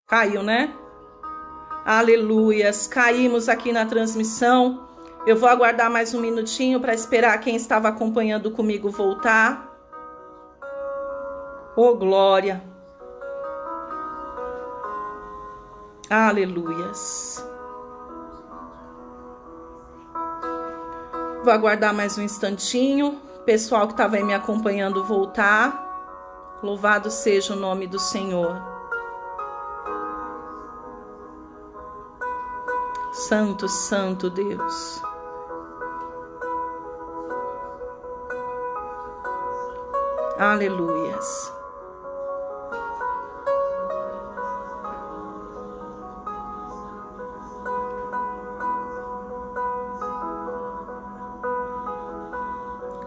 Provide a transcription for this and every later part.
Caiu, né? Aleluias. Caímos aqui na transmissão. Eu vou aguardar mais um minutinho para esperar quem estava acompanhando comigo voltar. Oh, glória. Aleluias. Vou aguardar mais um instantinho. Pessoal que estava aí me acompanhando voltar. Louvado seja o nome do Senhor. Santo, santo Deus. Aleluias.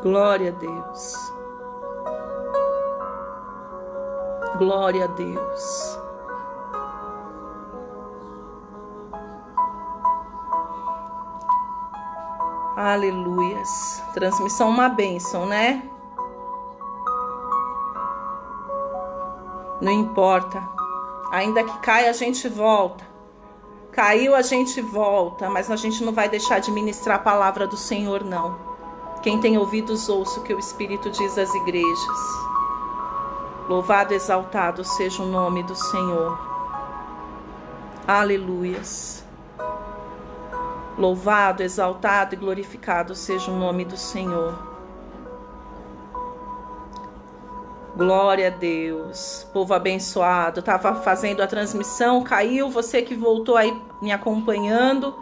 Glória a Deus. Glória a Deus. Aleluias. Transmissão uma bênção, né? Não importa. Ainda que caia, a gente volta. Caiu, a gente volta. Mas a gente não vai deixar de ministrar a palavra do Senhor, não. Quem tem ouvidos, ouça o que o Espírito diz às igrejas. Louvado, exaltado seja o nome do Senhor. Aleluias. Louvado, exaltado e glorificado seja o nome do Senhor. Glória a Deus. Povo abençoado. Estava fazendo a transmissão, caiu. Você que voltou aí me acompanhando,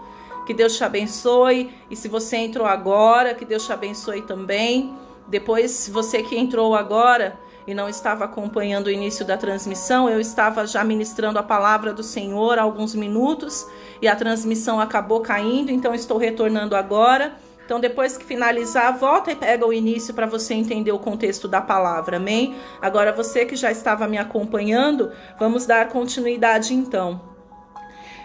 que Deus te abençoe. E se você entrou agora, que Deus te abençoe também. Depois, você que entrou agora e não estava acompanhando o início da transmissão, eu estava já ministrando a palavra do Senhor há alguns minutos e a transmissão acabou caindo, então estou retornando agora. Então, depois que finalizar, volta e pega o início para você entender o contexto da palavra, amém? Agora, você que já estava me acompanhando, vamos dar continuidade então.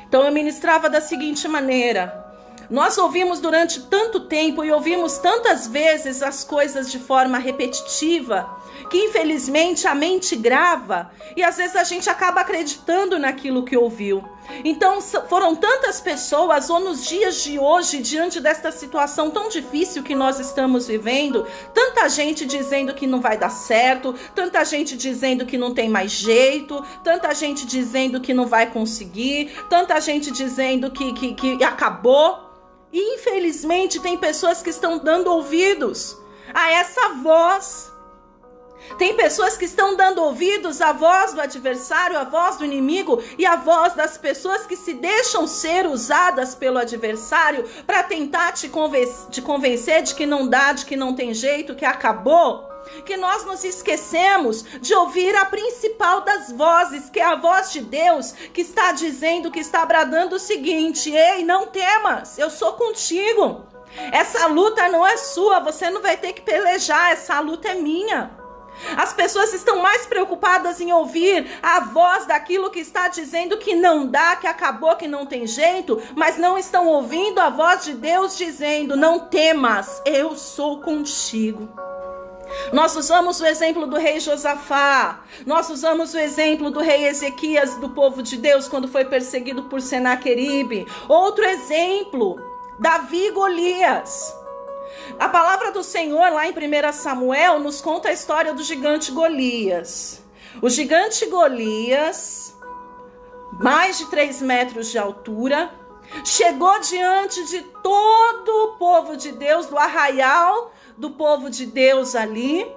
Então, eu ministrava da seguinte maneira: nós ouvimos durante tanto tempo e ouvimos tantas vezes as coisas de forma repetitiva, que infelizmente a mente grava e às vezes a gente acaba acreditando naquilo que ouviu. Então foram tantas pessoas, ou nos dias de hoje, diante desta situação tão difícil que nós estamos vivendo, tanta gente dizendo que não vai dar certo, tanta gente dizendo que não tem mais jeito, tanta gente dizendo que não vai conseguir, tanta gente dizendo que acabou. E infelizmente tem pessoas que estão dando ouvidos a essa voz. Tem pessoas que estão dando ouvidos à voz do adversário, à voz do inimigo e à voz das pessoas que se deixam ser usadas pelo adversário para tentar te convencer de que não dá, de que não tem jeito, que acabou. Que nós nos esquecemos de ouvir a principal das vozes, que é a voz de Deus, que está dizendo, que está bradando o seguinte: ei, não temas, eu sou contigo. Essa luta não é sua, você não vai ter que pelejar, essa luta é minha. As pessoas estão mais preocupadas em ouvir a voz daquilo que está dizendo que não dá, que acabou, que não tem jeito, mas não estão ouvindo a voz de Deus dizendo: não temas, eu sou contigo. Nós usamos o exemplo do rei Josafá, nós usamos o exemplo do rei Ezequias, do povo de Deus, quando foi perseguido por Senaqueribe. Outro exemplo, Davi e Golias. A palavra do Senhor lá em 1 Samuel nos conta a história do gigante Golias. O gigante Golias, mais de 3 metros de altura, chegou diante de todo o povo de Deus, do arraial do povo de Deus ali,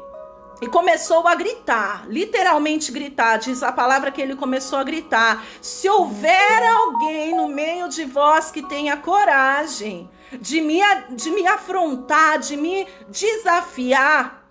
e começou a gritar, literalmente gritar. Diz a palavra que ele começou a gritar: se houver alguém no meio de vós que tenha coragem de me afrontar, de me desafiar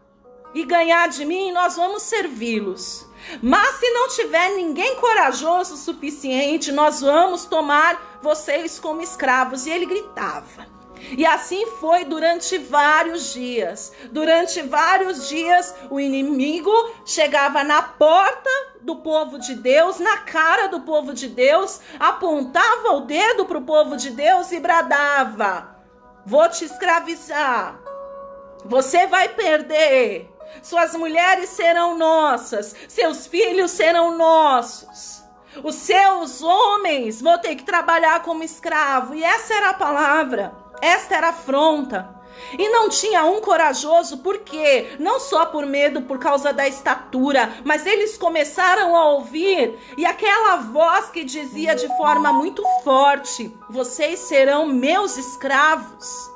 e ganhar de mim, nós vamos servi-los. Mas se não tiver ninguém corajoso o suficiente, nós vamos tomar vocês como escravos. E ele gritava. E assim foi durante vários dias. Durante vários dias, o inimigo chegava na porta do povo de Deus, na cara do povo de Deus, apontava o dedo para o povo de Deus e bradava: vou te escravizar, você vai perder, suas mulheres serão nossas, seus filhos serão nossos. Os seus homens vão ter que trabalhar como escravo. E essa era a palavra, esta era a afronta. E não tinha um corajoso, por quê? Não só por medo, por causa da estatura, mas eles começaram a ouvir, e aquela voz que dizia de forma muito forte: vocês serão meus escravos.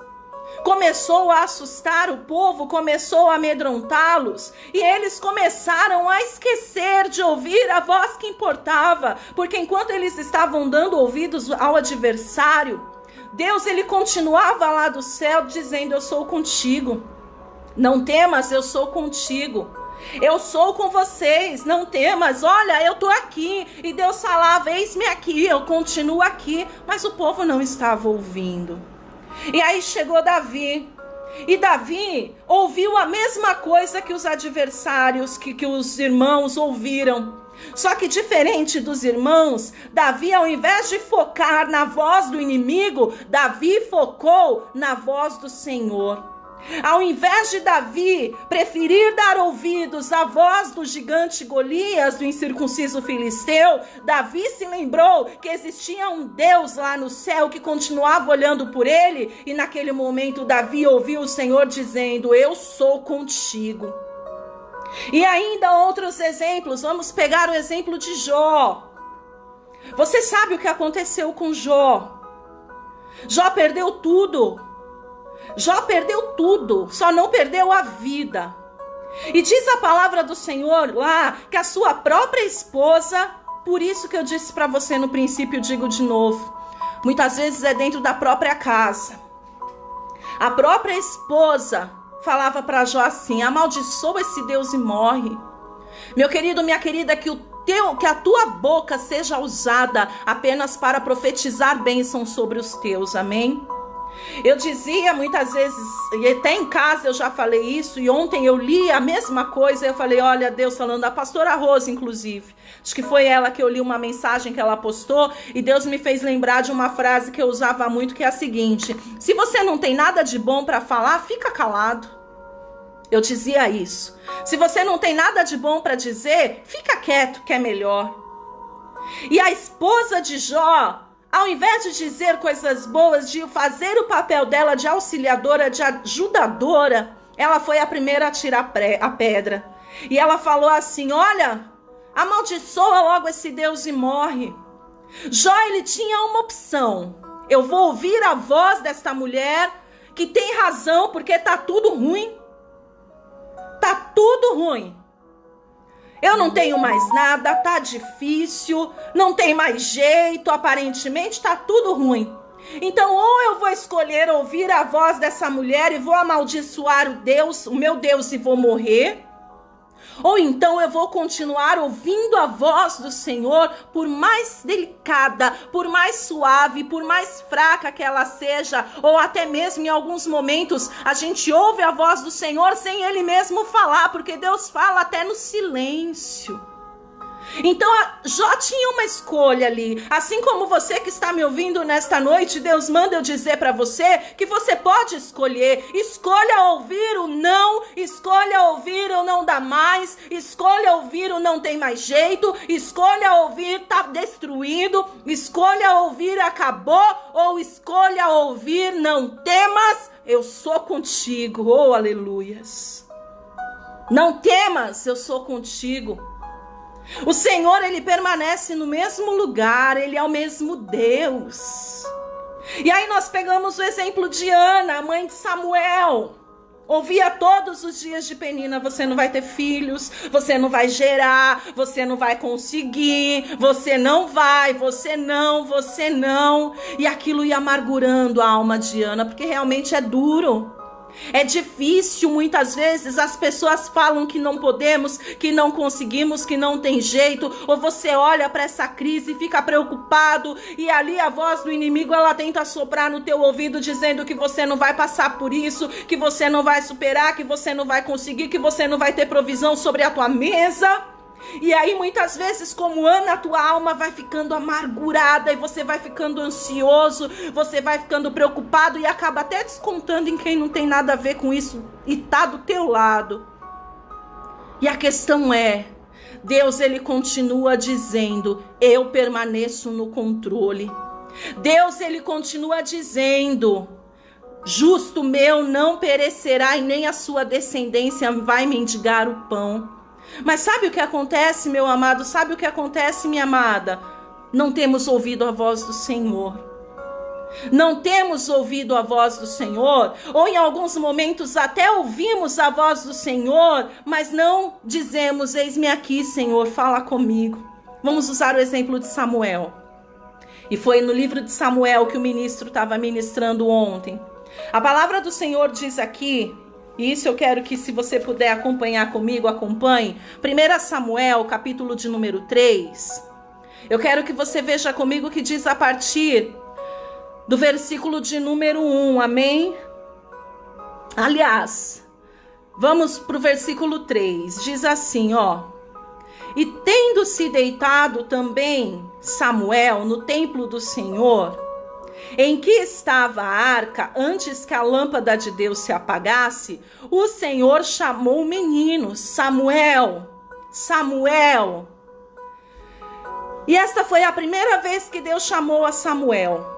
Começou a assustar o povo, começou a amedrontá-los, e eles começaram a esquecer de ouvir a voz que importava, porque enquanto eles estavam dando ouvidos ao adversário, Deus, ele continuava lá do céu dizendo: eu sou contigo, não temas, eu sou contigo, eu sou com vocês, não temas, olha, eu tô aqui. E Deus falava: eis-me aqui, eu continuo aqui. Mas o povo não estava ouvindo. E aí chegou Davi, e Davi ouviu a mesma coisa que os adversários, que os irmãos ouviram. Só que diferente dos irmãos, Davi, ao invés de focar na voz do inimigo, Davi focou na voz do Senhor. Ao invés de Davi preferir dar ouvidos à voz do gigante Golias, do incircunciso filisteu, Davi se lembrou que existia um Deus lá no céu que continuava olhando por ele, e naquele momento Davi ouviu o Senhor dizendo: eu sou contigo. E ainda outros exemplos, vamos pegar o exemplo de Jó. Você sabe o que aconteceu com Jó? Jó perdeu tudo. Jó perdeu tudo, só não perdeu a vida. E diz a palavra do Senhor lá que a sua própria esposa, por isso que eu disse para você no princípio, digo de novo, muitas vezes é dentro da própria casa. A própria esposa falava para Jó assim: amaldiçoa esse Deus e morre. Meu querido, minha querida, que a tua boca seja usada apenas para profetizar bênçãos sobre os teus, amém? Eu dizia muitas vezes, e até em casa eu já falei isso, e ontem eu li a mesma coisa, eu falei: olha, Deus falando, a pastora Rose, inclusive, acho que foi ela que eu li uma mensagem que ela postou, e Deus me fez lembrar de uma frase que eu usava muito, que é a seguinte: se você não tem nada de bom para falar, fica calado. Eu dizia isso. Se você não tem nada de bom para dizer, fica quieto, que é melhor. E a esposa de Jó, ao invés de dizer coisas boas, de fazer o papel dela de auxiliadora, de ajudadora, ela foi a primeira a tirar a pedra. E ela falou assim: olha, amaldiçoa logo esse Deus e morre. Jó, ele tinha uma opção: eu vou ouvir a voz desta mulher que tem razão, porque tá tudo ruim. Tá tudo ruim. Eu não tenho mais nada, tá difícil, não tem mais jeito, aparentemente tá tudo ruim. Então, ou eu vou escolher ouvir a voz dessa mulher e vou amaldiçoar o meu Deus, e vou morrer, ou então eu vou continuar ouvindo a voz do Senhor, por mais delicada, por mais suave, por mais fraca que ela seja, ou até mesmo em alguns momentos a gente ouve a voz do Senhor sem Ele mesmo falar, porque Deus fala até no silêncio. Então Jó tinha uma escolha ali, assim como você que está me ouvindo nesta noite, Deus manda eu dizer para você que você pode escolher. Escolha ouvir o não, escolha ouvir o não dá mais, escolha ouvir o não tem mais jeito, escolha ouvir tá destruído, escolha ouvir acabou, ou escolha ouvir não temas, eu sou contigo. Oh, aleluias. Não temas, eu sou contigo. O Senhor, ele permanece no mesmo lugar, ele é o mesmo Deus. E aí nós pegamos o exemplo de Ana, a mãe de Samuel. Ouvia todos os dias de Penina: você não vai ter filhos, você não vai gerar, você não vai conseguir, você não vai, você não. E aquilo ia amargurando a alma de Ana, porque realmente é duro. É difícil, muitas vezes as pessoas falam que não podemos, que não conseguimos, que não tem jeito, ou você olha para essa crise e fica preocupado, e ali a voz do inimigo, ela tenta soprar no teu ouvido dizendo que você não vai passar por isso, que você não vai superar, que você não vai conseguir, que você não vai ter provisão sobre a tua mesa. E aí muitas vezes, como Ana, a tua alma vai ficando amargurada, e você vai ficando ansioso, você vai ficando preocupado, e acaba até descontando em quem não tem nada a ver com isso e tá do teu lado. E a questão é, Deus, ele continua dizendo: eu permaneço no controle. Deus, ele continua dizendo: justo meu não perecerá e nem a sua descendência vai mendigar o pão. Mas sabe o que acontece, meu amado? Sabe o que acontece, minha amada? Não temos ouvido a voz do Senhor. Não temos ouvido a voz do Senhor, ou em alguns momentos até ouvimos a voz do Senhor, mas não dizemos: eis-me aqui, Senhor, fala comigo. Vamos usar o exemplo de Samuel. E foi no livro de Samuel que o ministro estava ministrando ontem. A palavra do Senhor diz aqui, e isso eu quero que, se você puder acompanhar comigo, acompanhe. 1 Samuel, capítulo de número 3. Eu quero que você veja comigo que diz a partir do versículo de número 1, amém? Aliás, vamos para o versículo 3, diz assim, ó: e tendo-se deitado também Samuel no templo do Senhor, em que estava a arca, antes que a lâmpada de Deus se apagasse, o Senhor chamou o menino: Samuel, Samuel. E esta foi a primeira vez que Deus chamou a Samuel.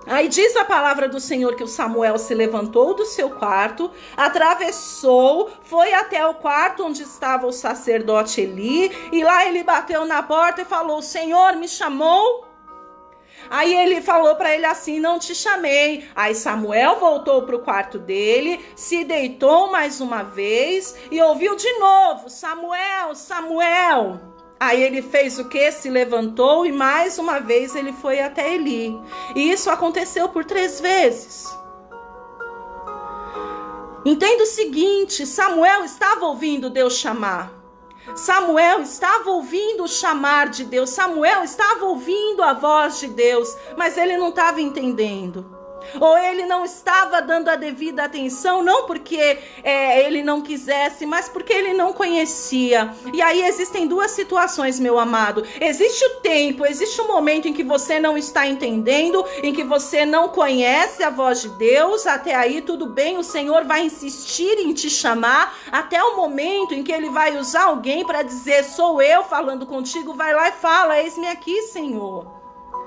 Aí diz a palavra do Senhor que o Samuel se levantou do seu quarto, atravessou, foi até o quarto onde estava o sacerdote Eli, e lá ele bateu na porta e falou: Senhor, me chamou? Aí ele falou para ele assim: não te chamei. Aí Samuel voltou para o quarto dele, se deitou mais uma vez e ouviu de novo: Samuel, Samuel. Aí ele fez o quê? Se levantou e mais uma vez ele foi até Eli. E isso aconteceu por 3 vezes. Entenda o seguinte: Samuel estava ouvindo Deus chamar. Samuel estava ouvindo o chamar de Deus. Samuel estava ouvindo a voz de Deus, mas ele não estava entendendo. Ou ele não estava dando a devida atenção, não porque ele não quisesse, mas porque ele não conhecia. E aí existem 2 situações, meu amado. Existe o tempo, existe o momento em que você não está entendendo, em que você não conhece a voz de Deus. Até aí tudo bem, o Senhor vai insistir em te chamar, até o momento em que ele vai usar alguém para dizer: sou eu falando contigo, vai lá e fala: eis-me aqui, Senhor.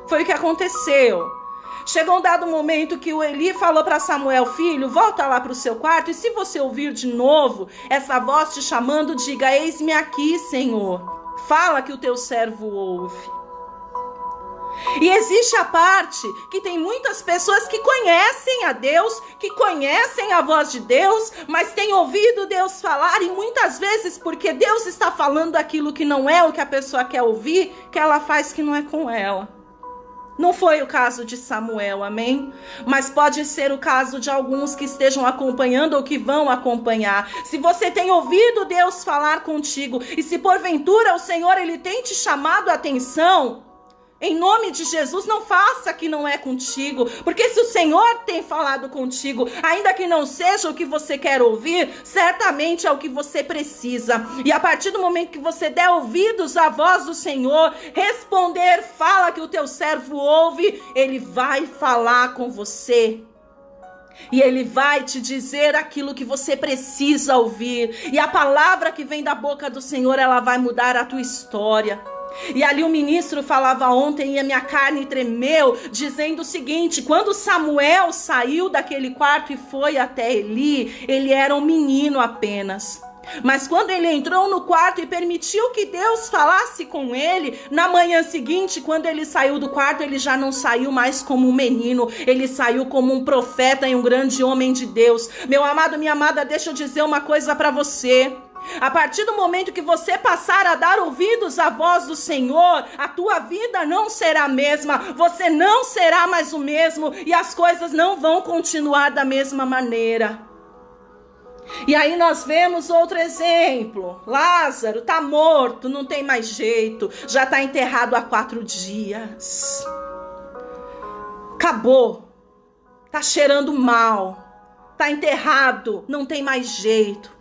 Foi o que aconteceu. Chegou um dado momento que o Eli falou para Samuel: filho, volta lá para o seu quarto, e se você ouvir de novo essa voz te chamando, diga: eis-me aqui, Senhor. Fala que o teu servo ouve. E existe a parte que tem muitas pessoas que conhecem a Deus, que conhecem a voz de Deus, mas têm ouvido Deus falar, e muitas vezes, porque Deus está falando aquilo que não é o que a pessoa quer ouvir, que ela faz que não é com ela. Não foi o caso de Samuel, amém? Mas pode ser o caso de alguns que estejam acompanhando ou que vão acompanhar. Se você tem ouvido Deus falar contigo, e se porventura o Senhor ele tem te chamado a atenção, em nome de Jesus, não faça que não é contigo, porque se o Senhor tem falado contigo, ainda que não seja o que você quer ouvir, certamente é o que você precisa. E a partir do momento que você der ouvidos à voz do Senhor, responder: fala que o teu servo ouve, ele vai falar com você. E ele vai te dizer aquilo que você precisa ouvir. E a palavra que vem da boca do Senhor, ela vai mudar a tua história. E ali o ministro falava ontem e a minha carne tremeu, dizendo o seguinte: quando Samuel saiu daquele quarto e foi até Eli, ele era um menino apenas. Mas quando ele entrou no quarto e permitiu que Deus falasse com ele, na manhã seguinte, quando ele saiu do quarto, ele já não saiu mais como um menino, ele saiu como um profeta e um grande homem de Deus. Meu amado, minha amada, deixa eu dizer uma coisa para você. A partir do momento que você passar a dar ouvidos à voz do Senhor, a tua vida não será a mesma, você não será mais o mesmo e as coisas não vão continuar da mesma maneira. E aí nós vemos outro exemplo: Lázaro está morto, não tem mais jeito, já está enterrado há 4 dias. Acabou, está cheirando mal, está enterrado, não tem mais jeito.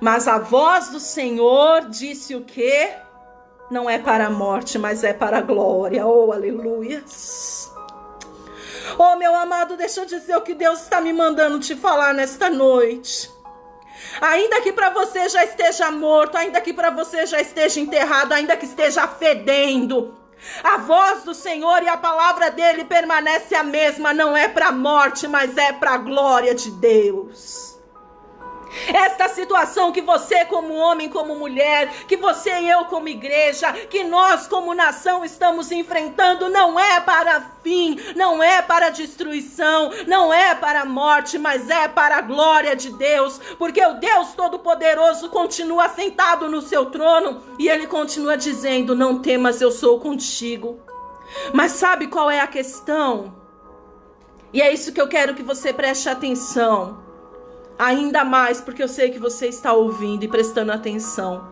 Mas a voz do Senhor disse o quê? Não é para a morte, mas é para a glória. Oh, aleluias. Oh, meu amado, deixa eu dizer o que Deus está me mandando te falar nesta noite. Ainda que para você já esteja morto, ainda que para você já esteja enterrado, ainda que esteja fedendo, a voz do Senhor e a palavra dele permanece a mesma, não é para a morte, mas é para a glória de Deus. Esta situação que você como homem, como mulher, que você e eu como igreja, que nós como nação estamos enfrentando, não é para fim, não é para destruição, não é para a morte, mas é para a glória de Deus, porque o Deus Todo-Poderoso continua sentado no seu trono e ele continua dizendo: não temas, eu sou contigo. Mas sabe qual é a questão? E é isso que eu quero que você preste atenção. Ainda mais porque eu sei que você está ouvindo e prestando atenção.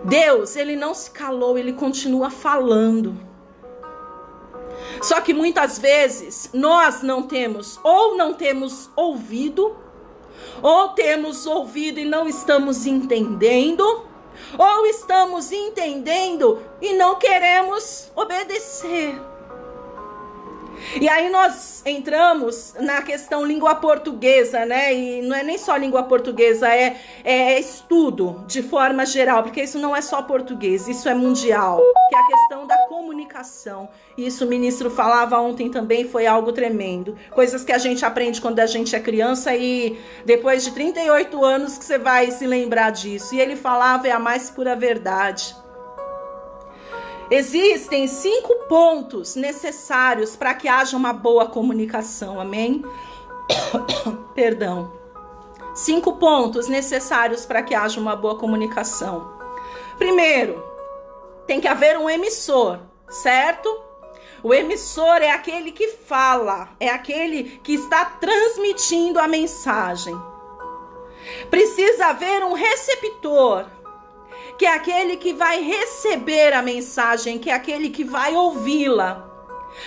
Deus, ele não se calou, ele continua falando. Só que muitas vezes nós não temos ouvido, ou temos ouvido e não estamos entendendo, ou estamos entendendo e não queremos obedecer. E aí nós entramos na questão língua portuguesa, né? E não é nem só língua portuguesa, é estudo de forma geral, porque isso não é só português, isso é mundial, que é a questão da comunicação. Isso o ministro falava ontem também, foi algo tremendo. Coisas que a gente aprende quando a gente é criança e depois de 38 anos que você vai se lembrar disso. E ele falava, é a mais pura verdade. Existem 5 pontos necessários para que haja uma boa comunicação, amém? Perdão. 5 pontos necessários para que haja uma boa comunicação. Primeiro, tem que haver um emissor, certo? O emissor é aquele que fala, é aquele que está transmitindo a mensagem. Precisa haver um receptor, que é aquele que vai receber a mensagem, que é aquele que vai ouvi-la.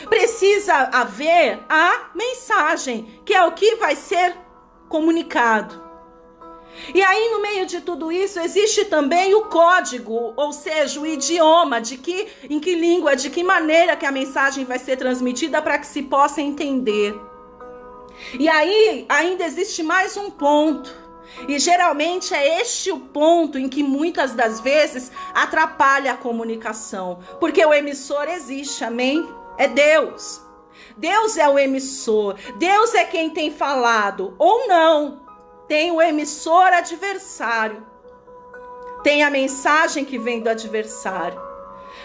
Precisa haver a mensagem, que é o que vai ser comunicado. E aí, no meio de tudo isso, existe também o código, ou seja, o idioma, em que língua, de que maneira que a mensagem vai ser transmitida para que se possa entender. E aí, ainda existe mais um ponto. E geralmente é este o ponto em que muitas das vezes atrapalha a comunicação. Porque o emissor existe, amém? É Deus. Deus é o emissor. Deus é quem tem falado. Ou não. Tem o emissor adversário. Tem a mensagem que vem do adversário.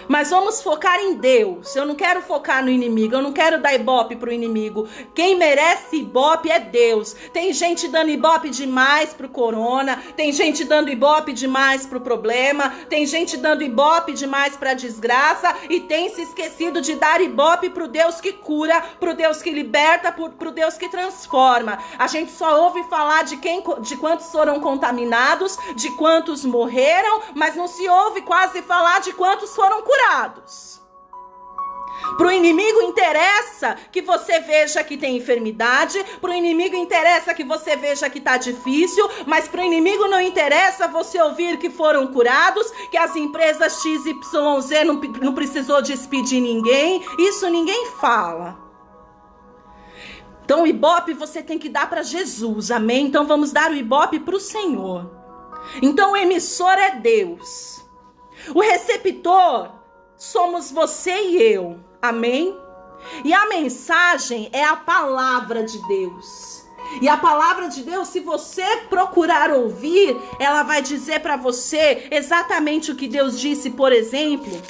Mas vamos focar em Deus. Eu não quero focar no inimigo. Eu não quero dar ibope pro inimigo. Quem merece ibope é Deus. Tem gente dando ibope demais pro corona. Tem gente dando ibope demais pro problema. Tem gente dando ibope demais pra desgraça. E tem se esquecido de dar ibope pro Deus que cura, pro Deus que liberta, pro Deus que transforma. A gente só ouve falar de quantos foram contaminados, de quantos morreram, mas não se ouve quase falar de quantos foram curados. Para o inimigo interessa que você veja que tem enfermidade, para o inimigo interessa que você veja que está difícil, mas para o inimigo não interessa você ouvir que foram curados, que as empresas XYZ não precisou despedir ninguém. Isso ninguém fala. Então o ibope você tem que dar para Jesus, amém? Então vamos dar o ibope para o Senhor. Então o emissor é Deus. O receptor somos você e eu, amém? E a mensagem é a palavra de Deus. E a palavra de Deus, se você procurar ouvir, ela vai dizer para você exatamente o que Deus disse, por exemplo,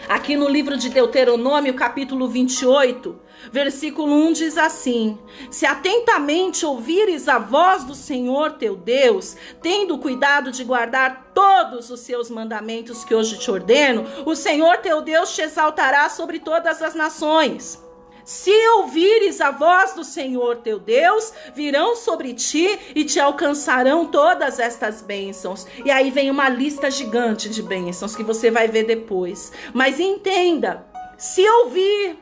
aqui no livro de Deuteronômio, capítulo 28, versículo 1 diz assim: se atentamente ouvires a voz do Senhor teu Deus, tendo cuidado de guardar todos os seus mandamentos que hoje te ordeno, o Senhor teu Deus te exaltará sobre todas as nações. Se ouvires a voz do Senhor teu Deus, virão sobre ti e te alcançarão todas estas bênçãos. E aí vem uma lista gigante de bênçãos que você vai ver depois. Mas entenda, se ouvir,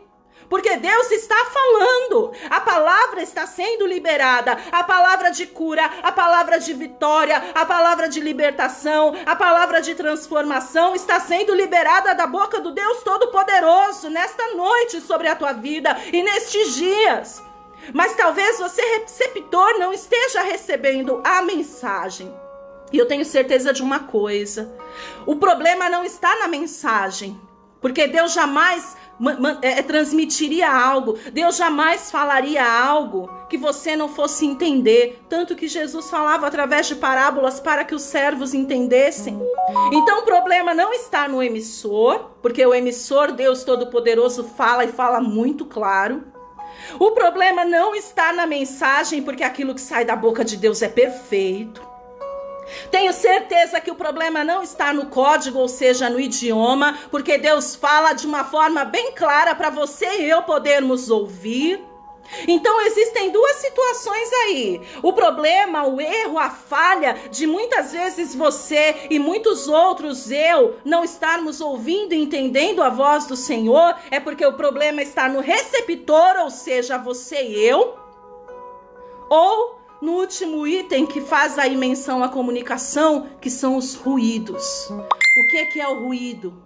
porque Deus está falando, a palavra está sendo liberada, a palavra de cura, a palavra de vitória, a palavra de libertação, a palavra de transformação está sendo liberada da boca do Deus Todo-Poderoso nesta noite sobre a tua vida e nestes dias. Mas talvez você, receptor, não esteja recebendo a mensagem. E eu tenho certeza de uma coisa: o problema não está na mensagem, porque Deus jamais transmitiria algo, Deus jamais falaria algo que você não fosse entender, tanto que Jesus falava através de parábolas para que os servos entendessem. Então o problema não está no emissor, porque o emissor, Deus Todo-Poderoso, fala e fala muito claro. O problema não está na mensagem, porque aquilo que sai da boca de Deus é perfeito. Tenho certeza que o problema não está no código, ou seja, no idioma, porque Deus fala de uma forma bem clara para você e eu podermos ouvir. Então existem duas situações aí. O problema, o erro, a falha de muitas vezes você e muitos outros eu não estarmos ouvindo e entendendo a voz do Senhor é porque o problema está no receptor, ou seja, você e eu, ou no último item que faz aí menção à comunicação, que são os ruídos. O que é o ruído?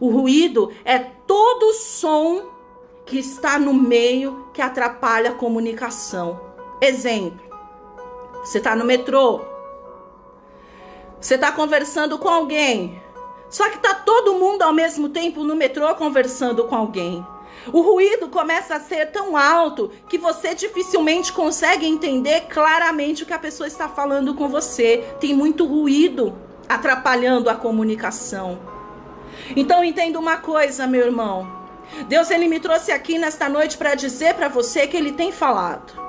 O ruído é todo som que está no meio que atrapalha a comunicação. Exemplo: você está no metrô, você está conversando com alguém, só que está todo mundo ao mesmo tempo no metrô conversando com alguém. O ruído começa a ser tão alto que você dificilmente consegue entender claramente o que a pessoa está falando com você. Tem muito ruído atrapalhando a comunicação. Então entenda uma coisa, meu irmão. Deus, ele me trouxe aqui nesta noite para dizer para você que ele tem falado.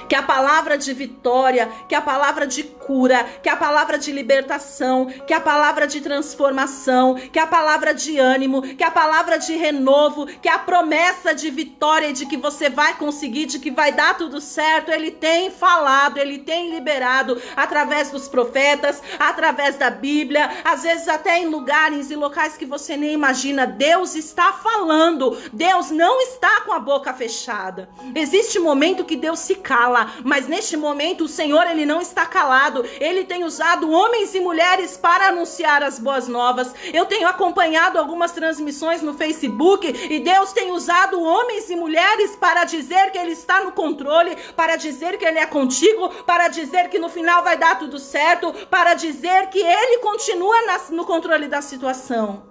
Que a palavra de vitória, que a palavra de cura, que a palavra de libertação, que a palavra de transformação, que a palavra de ânimo, que a palavra de renovo, que a promessa de vitória e de que você vai conseguir, de que vai dar tudo certo, ele tem falado, ele tem liberado através dos profetas, através da Bíblia, às vezes até em lugares e locais que você nem imagina. Deus está falando, Deus não está com a boca fechada. Existe momento que Deus se cala, mas neste momento o Senhor, ele não está calado. Ele tem usado homens e mulheres para anunciar as boas novas. Eu tenho acompanhado algumas transmissões no Facebook e Deus tem usado homens e mulheres para dizer que ele está no controle, para dizer que ele é contigo, para dizer que no final vai dar tudo certo, para dizer que ele continua no controle da situação.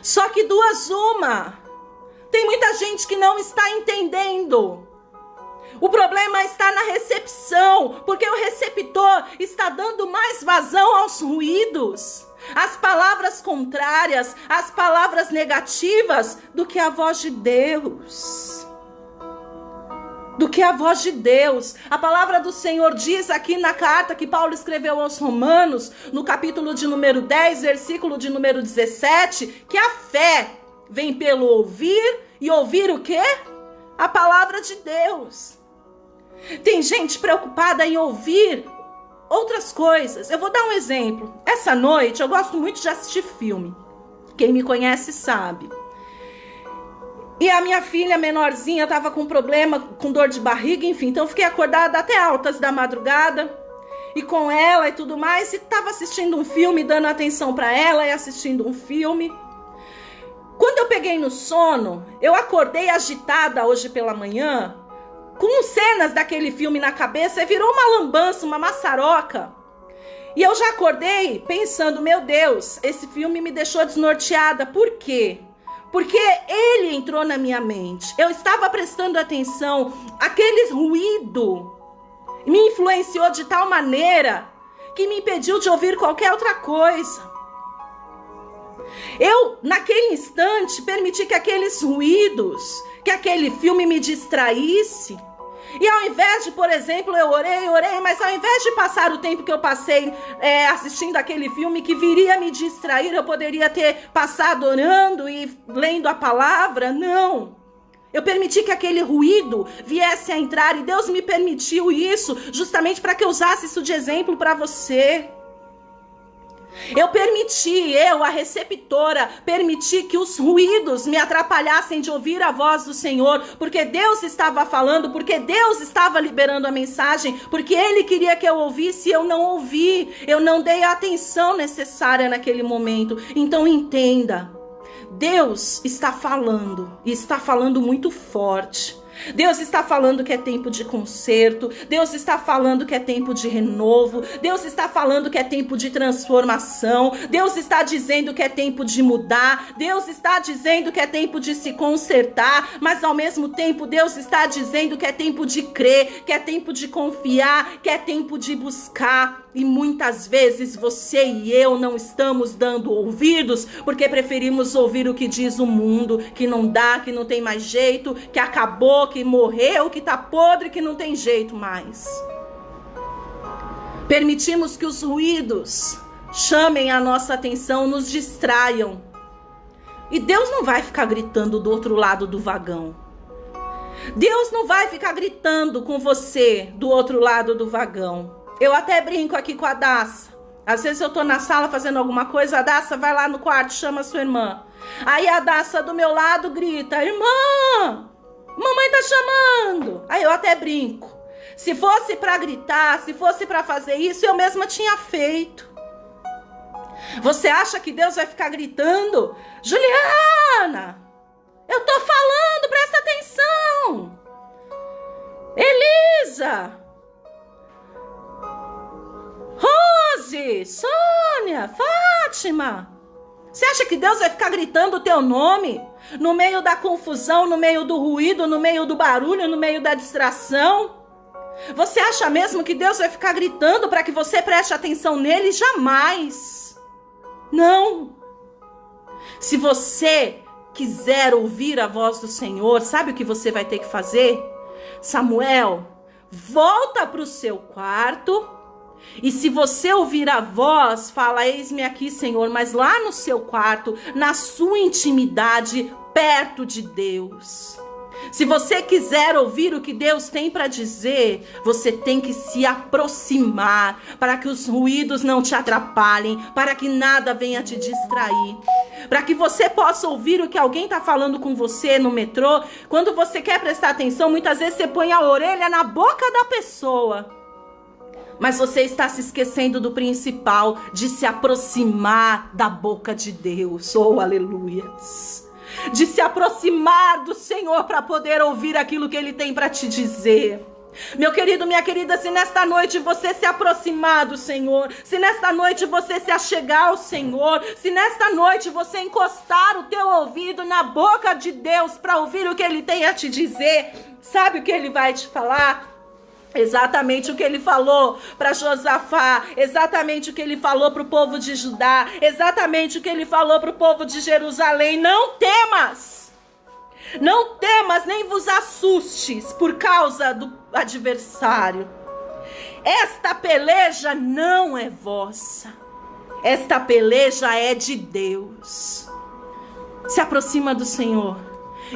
Só que tem muita gente que não está entendendo. O problema está na recepção, porque o receptor está dando mais vazão aos ruídos, às palavras contrárias, às palavras negativas, do que a voz de Deus. A palavra do Senhor diz aqui na carta que Paulo escreveu aos Romanos, no capítulo de número 10, versículo de número 17, que a fé vem pelo ouvir, e ouvir o quê? A palavra de Deus. Tem gente preocupada em ouvir outras coisas. Eu vou dar um exemplo. Essa noite eu gosto muito de assistir filme. Quem me conhece sabe. E a minha filha menorzinha estava com problema, com dor de barriga, enfim. Então eu fiquei acordada até altas da madrugada. E com ela e tudo mais. E estava assistindo um filme, dando atenção para ela e assistindo um filme. Quando eu peguei no sono, eu acordei agitada hoje pela manhã, com cenas daquele filme na cabeça, e virou uma lambança, uma maçaroca. E eu já acordei pensando, meu Deus, esse filme me deixou desnorteada. Por quê? Porque ele entrou na minha mente. Eu estava prestando atenção, aquele ruído me influenciou de tal maneira que me impediu de ouvir qualquer outra coisa. Eu, naquele instante, permiti que aqueles ruídos, que aquele filme me distraísse. E ao invés de, por exemplo, eu orei, mas ao invés de passar o tempo que eu passei assistindo aquele filme que viria me distrair, eu poderia ter passado orando e lendo a palavra. Não. Eu permiti que aquele ruído viesse a entrar e Deus me permitiu isso justamente para que eu usasse isso de exemplo para você. A receptora, permiti que os ruídos me atrapalhassem de ouvir a voz do Senhor, porque Deus estava falando, porque Deus estava liberando a mensagem, porque Ele queria que eu ouvisse e eu não ouvi, eu não dei a atenção necessária naquele momento. Então entenda, Deus está falando, e está falando muito forte. Deus está falando que é tempo de conserto. Deus está falando que é tempo de renovo. Deus está falando que é tempo de transformação. Deus está dizendo que é tempo de mudar. Deus está dizendo que é tempo de se consertar. Mas ao mesmo tempo Deus está dizendo que é tempo de crer, que é tempo de confiar, que é tempo de buscar. E muitas vezes você e eu não estamos dando ouvidos porque preferimos ouvir o que diz o mundo, que não dá, que não tem mais jeito, que acabou, que morreu, que tá podre, que não tem jeito mais. Permitimos que os ruídos chamem a nossa atenção, nos distraiam. E Deus não vai ficar gritando do outro lado do vagão. Deus não vai ficar gritando com você do outro lado do vagão. Eu até brinco aqui com a Daça. Às vezes eu tô na sala fazendo alguma coisa, a Daça vai lá no quarto, chama a sua irmã. Aí a Daça do meu lado grita: irmã, mamãe tá chamando. Aí eu até brinco. Se fosse pra gritar, se fosse pra fazer isso, eu mesma tinha feito. Você acha que Deus vai ficar gritando? Juliana, eu tô falando, presta atenção. Elisa, Rose, Sônia, Fátima. Você acha que Deus vai ficar gritando o teu nome? No meio da confusão, no meio do ruído, no meio do barulho, no meio da distração? Você acha mesmo que Deus vai ficar gritando para que você preste atenção nele? Jamais. Não. Se você quiser ouvir a voz do Senhor, sabe o que você vai ter que fazer? Samuel, volta para o seu quarto. E se você ouvir a voz, fala: eis-me aqui, Senhor, mas lá no seu quarto, na sua intimidade, perto de Deus. Se você quiser ouvir o que Deus tem para dizer, você tem que se aproximar, para que os ruídos não te atrapalhem, para que nada venha te distrair, para que você possa ouvir o que alguém está falando com você no metrô. Quando você quer prestar atenção, muitas vezes você põe a orelha na boca da pessoa. Mas você está se esquecendo do principal, de se aproximar da boca de Deus. Oh, aleluias! De se aproximar do Senhor para poder ouvir aquilo que Ele tem para te dizer. Meu querido, minha querida, se nesta noite você se aproximar do Senhor, se nesta noite você se achegar ao Senhor, se nesta noite você encostar o teu ouvido na boca de Deus para ouvir o que Ele tem a te dizer, sabe o que Ele vai te falar? Exatamente o que ele falou para Josafá, exatamente o que ele falou para o povo de Judá, exatamente o que ele falou para o povo de Jerusalém: não temas, não temas, nem vos assustes por causa do adversário. Esta peleja não é vossa, esta peleja é de Deus. Se aproxima do Senhor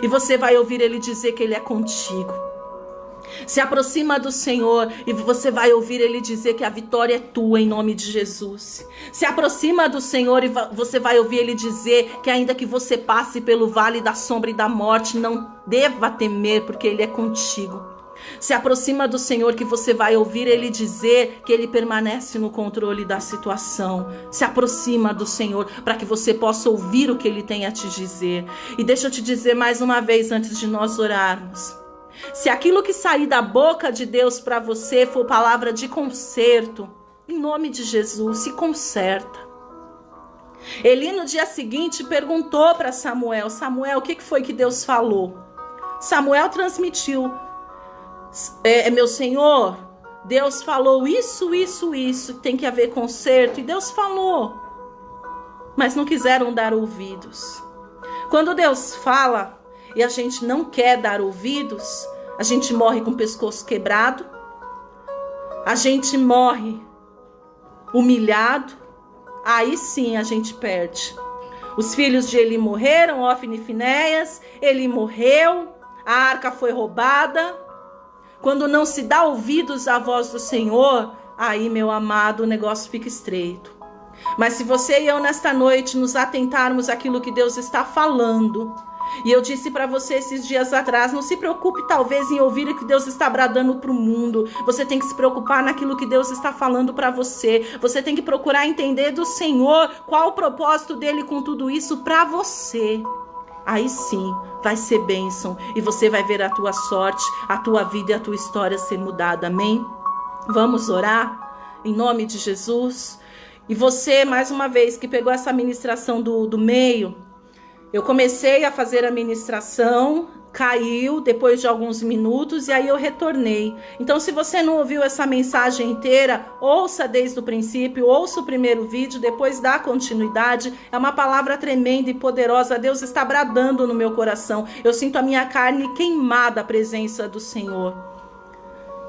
e você vai ouvir Ele dizer que Ele é contigo. Se aproxima do Senhor e você vai ouvir Ele dizer que a vitória é tua em nome de Jesus. Se aproxima do Senhor e você vai ouvir Ele dizer que ainda que você passe pelo vale da sombra e da morte, não deva temer, porque Ele é contigo. Se aproxima do Senhor que você vai ouvir Ele dizer que Ele permanece no controle da situação. Se aproxima do Senhor para que você possa ouvir o que Ele tem a te dizer. E deixa eu te dizer mais uma vez antes de nós orarmos. Se aquilo que sair da boca de Deus para você for palavra de conserto, em nome de Jesus, se conserta. Eli no dia seguinte perguntou para Samuel: Samuel, o que foi que Deus falou? Samuel transmitiu: meu senhor, Deus falou isso, tem que haver conserto. E Deus falou, mas não quiseram dar ouvidos. Quando Deus fala e a gente não quer dar ouvidos, a gente morre com o pescoço quebrado, a gente morre humilhado, aí sim a gente perde. Os filhos de Eli morreram, Ofni e Finéias, Eli morreu, a arca foi roubada. Quando não se dá ouvidos à voz do Senhor, aí, meu amado, o negócio fica estreito. Mas se você e eu nesta noite nos atentarmos àquilo que Deus está falando, e eu disse para você esses dias atrás, não se preocupe talvez em ouvir o que Deus está bradando para o mundo. Você tem que se preocupar naquilo que Deus está falando para você. Você tem que procurar entender do Senhor qual o propósito dele com tudo isso para você. aí sim vai ser bênção e você vai ver a tua sorte, a tua vida e a tua história ser mudada, amém? Vamos orar em nome de Jesus. E você, mais uma vez, que pegou essa ministração do meio, eu comecei a fazer a ministração, caiu depois de alguns minutos e aí eu retornei. Então, se você não ouviu essa mensagem inteira, ouça desde o princípio, ouça o primeiro vídeo, depois dá continuidade. É uma palavra tremenda e poderosa. Deus está bradando no meu coração. Eu sinto a minha carne queimada à presença do Senhor.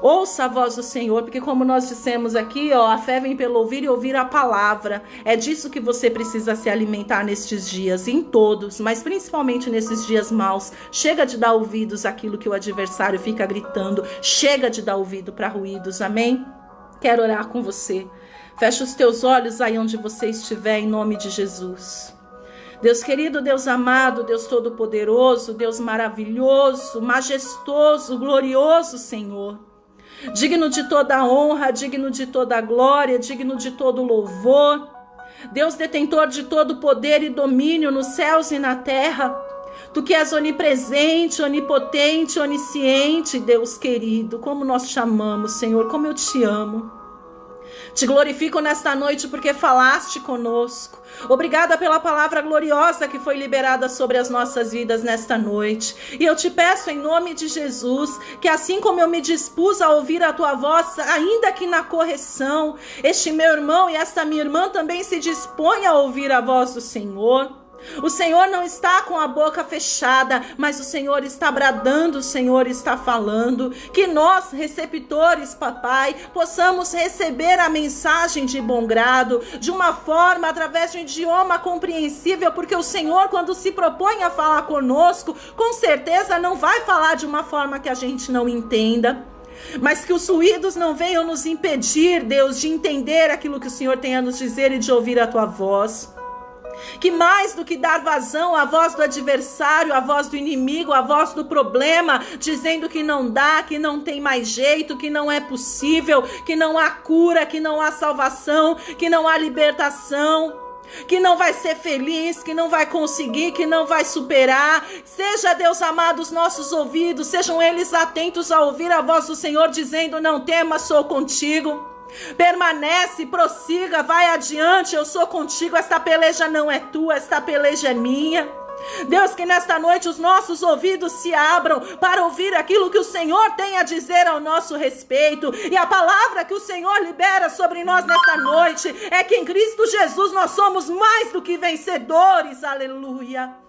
Ouça a voz do Senhor, porque como nós dissemos aqui, ó, a fé vem pelo ouvir e ouvir a palavra. É disso que você precisa se alimentar nestes dias, em todos, mas principalmente nesses dias maus. Chega de dar ouvidos àquilo que o adversário fica gritando. Chega de dar ouvido para ruídos, amém? Quero orar com você. Fecha os teus olhos aí onde você estiver, em nome de Jesus. Deus querido, Deus amado, Deus todo-poderoso, Deus maravilhoso, majestoso, glorioso, Senhor. Digno de toda honra, digno de toda glória, digno de todo louvor. Deus detentor de todo poder e domínio nos céus e na terra. Tu que és onipresente, onipotente, onisciente, Deus querido, como nós te amamos, Senhor, como eu te amo. Te glorifico nesta noite porque falaste conosco. Obrigada pela palavra gloriosa que foi liberada sobre as nossas vidas nesta noite. E eu te peço em nome de Jesus, que assim como eu me dispus a ouvir a tua voz, ainda que na correção, este meu irmão e esta minha irmã também se dispõem a ouvir a voz do Senhor. O Senhor não está com a boca fechada, mas o Senhor está bradando, o Senhor está falando. Que nós, receptores, papai, possamos receber a mensagem de bom grado, de uma forma, através de um idioma compreensível, porque o Senhor, quando se propõe a falar conosco, com certeza não vai falar de uma forma que a gente não entenda. Mas que os ruídos não venham nos impedir, Deus, de entender aquilo que o Senhor tem a nos dizer e de ouvir a tua voz. Que mais do que dar vazão à voz do adversário, à voz do inimigo, à voz do problema, dizendo que não dá, que não tem mais jeito, que não é possível, que não há cura, que não há salvação, que não há libertação, que não vai ser feliz, que não vai conseguir, que não vai superar. Seja, Deus amado, os nossos ouvidos, sejam eles atentos a ouvir a voz do Senhor dizendo: não temas, sou contigo. Permanece, prossiga, vai adiante, eu sou contigo. Esta peleja não é tua, esta peleja é minha. Deus, que nesta noite os nossos ouvidos se abram para ouvir aquilo que o Senhor tem a dizer ao nosso respeito. E a palavra que o Senhor libera sobre nós nesta noite é que em Cristo Jesus nós somos mais do que vencedores. Aleluia.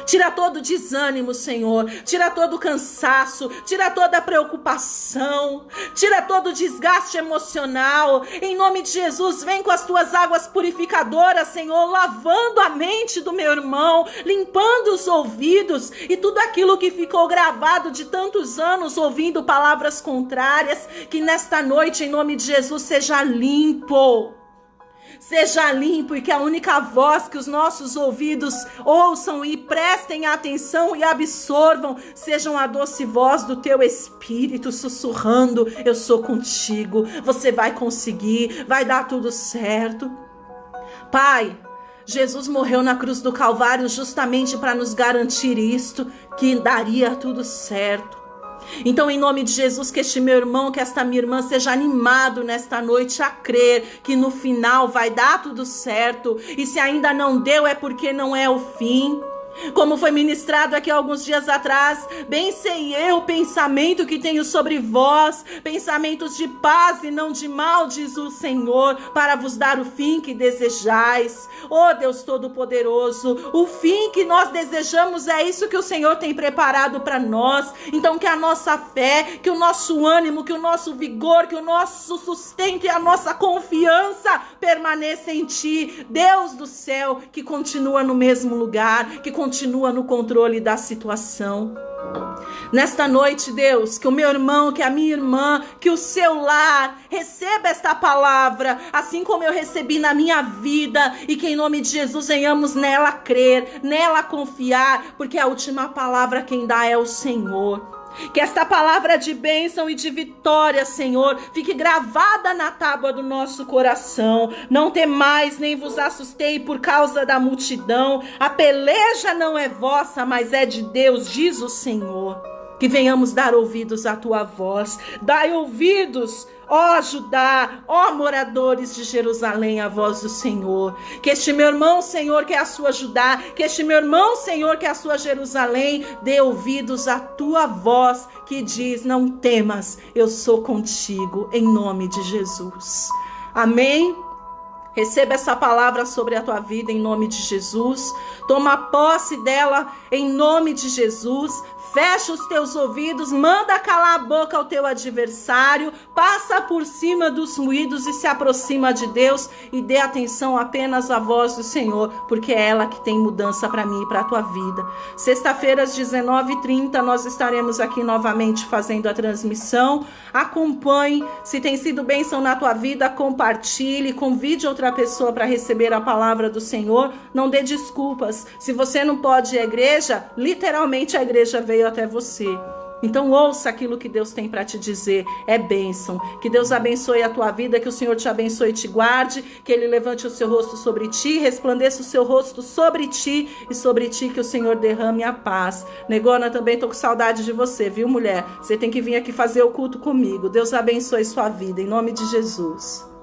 Tira todo desânimo, Senhor. Tira todo cansaço. Tira toda preocupação. Tira todo desgaste emocional. Em nome de Jesus, vem com as tuas águas purificadoras, Senhor, lavando a mente do meu irmão, limpando os ouvidos e tudo aquilo que ficou gravado de tantos anos ouvindo palavras contrárias, que nesta noite, em nome de Jesus, seja limpo. Seja limpo e que a única voz que os nossos ouvidos ouçam e prestem atenção e absorvam sejam a doce voz do teu Espírito sussurrando: eu sou contigo, você vai conseguir, vai dar tudo certo. Pai, Jesus morreu na cruz do Calvário justamente para nos garantir isto, que daria tudo certo. Então, em nome de Jesus, que este meu irmão, que esta minha irmã seja animado nesta noite a crer que no final vai dar tudo certo. E se ainda não deu, é porque não é o fim. Como foi ministrado aqui alguns dias atrás: bem sei eu o pensamento que tenho sobre vós, pensamentos de paz e não de mal, diz o Senhor, para vos dar o fim que desejais. Oh Deus Todo-Poderoso, o fim que nós desejamos é isso que o Senhor tem preparado para nós. Então que a nossa fé, que o nosso ânimo, que o nosso vigor, que o nosso sustento e a nossa confiança permaneça em Ti, Deus do céu, que continua no mesmo lugar, que continua no controle da situação. Nesta noite, Deus, que o meu irmão, que a minha irmã, que o seu lar receba esta palavra, assim como eu recebi na minha vida, e que em nome de Jesus venhamos nela crer, nela confiar, porque a última palavra quem dá é o Senhor. Que esta palavra de bênção e de vitória, Senhor, fique gravada na tábua do nosso coração. Não temais, nem vos assustei por causa da multidão. A peleja não é vossa, mas é de Deus, diz o Senhor. Que venhamos dar ouvidos à tua voz. Dai ouvidos, ó Judá, ó moradores de Jerusalém, a voz do Senhor. Que este meu irmão, Senhor, que é a sua Judá, que este meu irmão, Senhor, que é a sua Jerusalém, dê ouvidos à tua voz que diz: não temas, eu sou contigo, em nome de Jesus. Amém? Receba essa palavra sobre a tua vida em nome de Jesus. Toma posse dela em nome de Jesus. Fecha os teus ouvidos, manda calar a boca ao teu adversário, passa por cima dos ruídos e se aproxima de Deus e dê atenção apenas à voz do Senhor, porque é ela que tem mudança para mim e para a tua vida. Sexta-feira às 19h30 nós estaremos aqui novamente fazendo a transmissão. Acompanhe, se tem sido bênção na tua vida, compartilhe, convide outra pessoa para receber a palavra do Senhor. Não dê desculpas. Se você não pode ir à igreja, literalmente a igreja veio até você. Então ouça aquilo que Deus tem para te dizer. É bênção. Que Deus abençoe a tua vida, que o Senhor te abençoe e te guarde, que Ele levante o seu rosto sobre ti, resplandeça o seu rosto sobre ti e sobre ti que o Senhor derrame a paz. Negona, também tô com saudade de você, viu, mulher? Você tem que vir aqui fazer o culto comigo. Deus abençoe sua vida, em nome de Jesus.